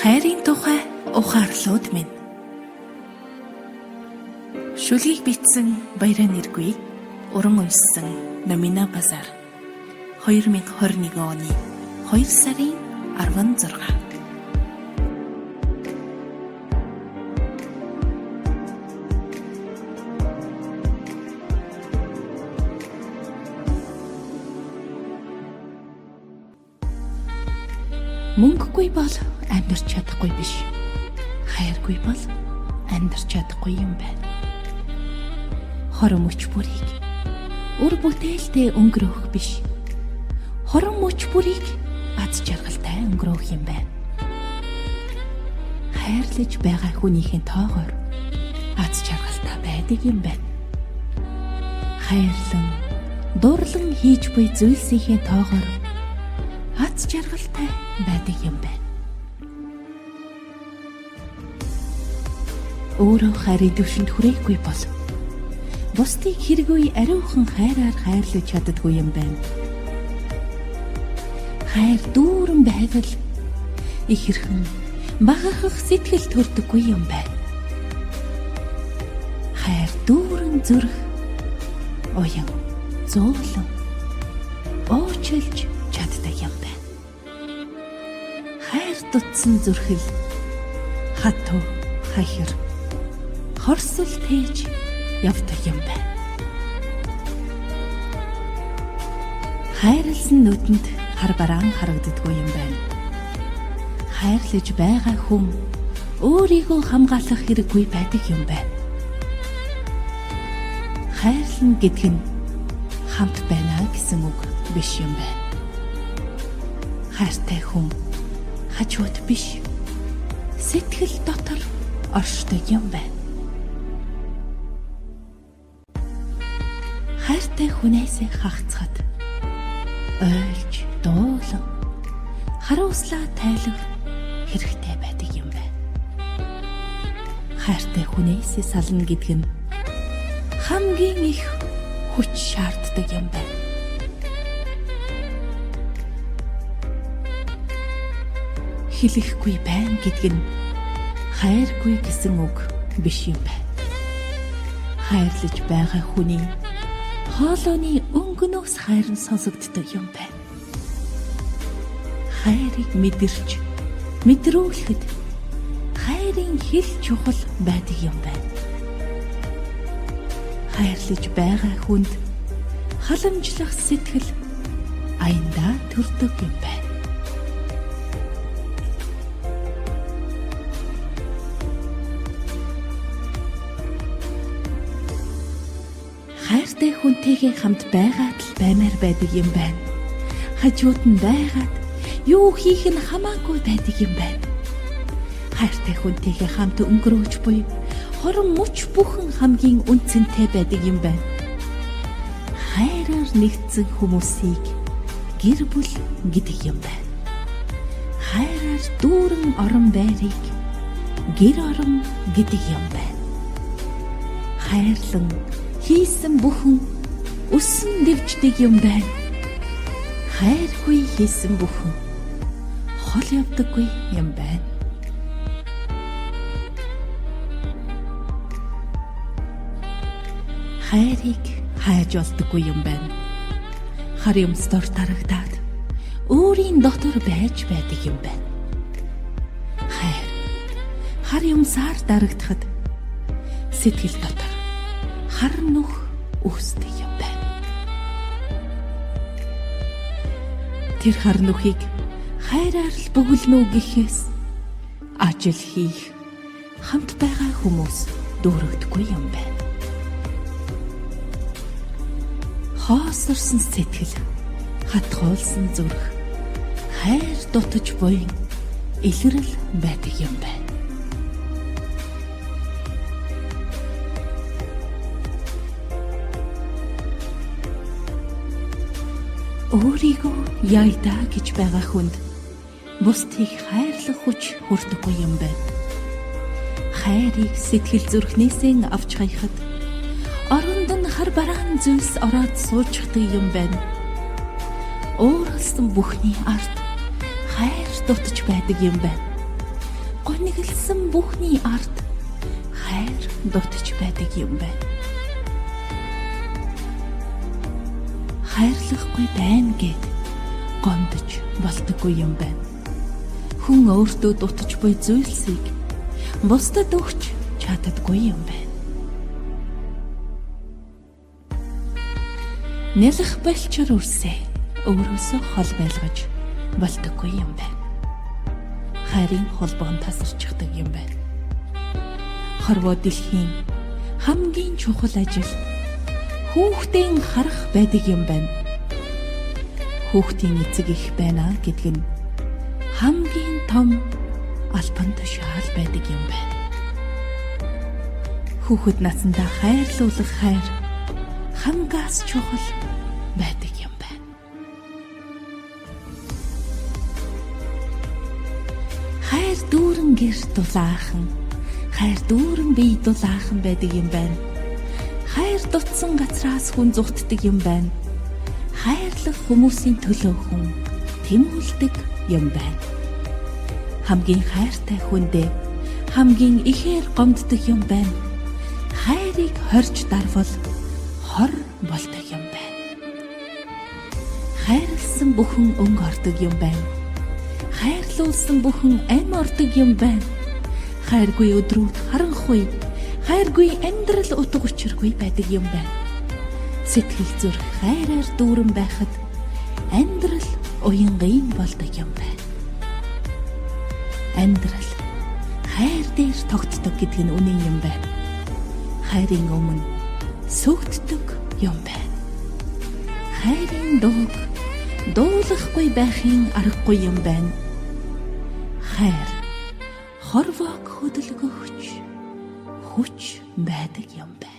Хайрын тухай ухаарлууд минь. Шүлгийг бичсэн Баяраа Нэргүй уран уншсан Номина Базар 2021 оны 2 сарын 16. Мөнгөгүй бол амьдарч чадахгүй биш. Хайргүй бол амьдарч чадахгүй юм байна. Хорон мөч бүрийг үр бүтээлтэй өнгөрөөх биш. Хорон мөч бүрийг аз жаргалтай өнгөрөөх юм байна. Хайрлаж байгаа хүнийхэн тоогоор аз жаргалтай байдаг юм байна. Хайрлан, дурлан хийж буй зүйлсийн тоогоор аз жаргалтай байдаг юм байна. Өөрөө хайрын түвшинд хүрээгүй бол бусдыг хэрэггүй ариухан хайраар хайрлаж чаддаггүй юм байна. Хайр дүүрэн байвал их хэрхэн багахах сэтгэл төрдөггүй юм байна. Хайр дүүрэн зүрх уян зөөлөн уучлж чаддаг юм байна. Хайр дутсан зүрхэл хатуу хахир хорсол тээж явдаг юм байна. Хайрлсан нүдэнд хар бараан харагддаггүй юм байна. Хайрлаж байгаа хүн өөрийгөө хамгаалах хэрэггүй байдаг юм байна. Хайрлан гэдэг нь хамт байна гэсэн үг биш юм байна. Хайртай хүн хажууд биш, сэтгэл дотор оршдог юм байна. Хайртай хүнээс хагацхад ойлж, дуулан, харуулслаа тайлах хэрэгтэй байдаг юм байна. Хайртай хүнээс сална гэдэг нь хамгийн их хүч шаарддаг юм байна. Хэлэхгүй байна гэдэг нь хайргүй гэсэн үг биш юм байна. Хайрлаж байгаа хүний хоолойны өнгөнөөс хайр нь сонсогддог юм байна. Хайрыг мэдэрч, мэдрүүлэхэд хайрын хэл чухал байдаг юм байна. Хайрлаж байгаа хүнд халамжлах сэтгэл аяндаа төрдөг юм байна. Хайртай хүнтэйгээ хамт байгаад л баймаар байдаг юм байна. Хажууд нь байгаад юу хийх нь хамаагүй байдаг юм байна. Хайртай хүнтэйгээ хамт өнгөрөөж буй хорон мөч бүхэн хамгийн үнцэнтэй байдаг юм байна. Хайраар нэгдсэн хүмүүсийг гэр бүл гэдэг юм байна. Хайраар дүүрэн орон байрыг гэр орон гэдэг юм байна. Хайрлан хийсэн бүхэн өсөн дэвждэг юм байна. Хайргүй хийсэн бүхэн хол явдаггүй юм байна. Хайрыг хайж болдоггүй юм байна. Хар юмсдор тарагдаад өөрийн дотор байж байдаг юм байна. Хайр хар юмсаар дарагдахад сэтгэл дотор хар нүх үүсдэг юм байна. Тэр хар нүхийг хайраар л бөглөнө гэхээс ажил хийх хамт байгаа хүмүүс дүүрэгдэхгүй юм байна. Хоосорсон сэтгэл, хатгуулсан зүрх, хайр дутаж буй илрэл байдаг юм байна. Өөрийгөө яйдаа гэж байгаа хүнд бусдыг хайрлах хүч хүрдэггүй юм байна. Хайрыг сэтгэл зүрхнээсээ авч хаяхад оронд нь хар бараан зүйлс ороод суучдаг юм байна. Өөрөлдсөн бүхний ард хайр дутаж байдаг юм байна. гониглсан бүхний ард хайр дутж байдаг юм байна. Хайрлахгүй байна гэд гомдож болдоггүй юм байна. Хүн өөртөө дутж буй зүйлсийг бусдад өгч чаддаггүй юм байна. Нэлэх бэлчээр үрсээ өөрөөсөө хол байлгаж болдоггүй юм байна. Хайрын холбоон тасарчдаг юм байна. Хорвоо дэлхийн хамгийн чухал ажил хүүхдийн харах байдаг юм байна. Хүүхдийн эцэг их байна гэдг нь хамгийн том албан тушаал байдаг юм байна. Хүүхэд насандаа хайрлуулах хайр хамгаас чухал байдаг юм байна. Хайр дүүрэн гэр дулаахан, хайр дүүрэн бие дулаахан байдаг юм байна. Хайр дутсан газраас хүн зугтдаг юм байна. Хайрлах хүмүүсийн төлөө хүн тэмүүлдэг юм байна. Хамгийн хайртай хүндээ хамгийн ихээр гомддог юм байна. Хайрыг хорж дарвал хор болдог юм байна. Хайрлсан бүхэн өнгө ордог юм байна. Хайрлуулсан бүхэн ам ордог юм байна. Хайргүй өдрүүд харанхуй, хайргүй амьдрал утга учиргүй байдаг юм байна. Сэтгэл зүрх хайраар дүүрэн байхад амьдрал уянгын болдог юм байна. Амьдрал хайр дээр тогтдог гэдэг нь үнэн юм байна. Хайрын өмнө сүгддэг юм байна. Хайрын дууг дуулахгүй байхын аргагүй юм байна. Хайр хорвоог хөдөлгөж хүч байдаг юм байна.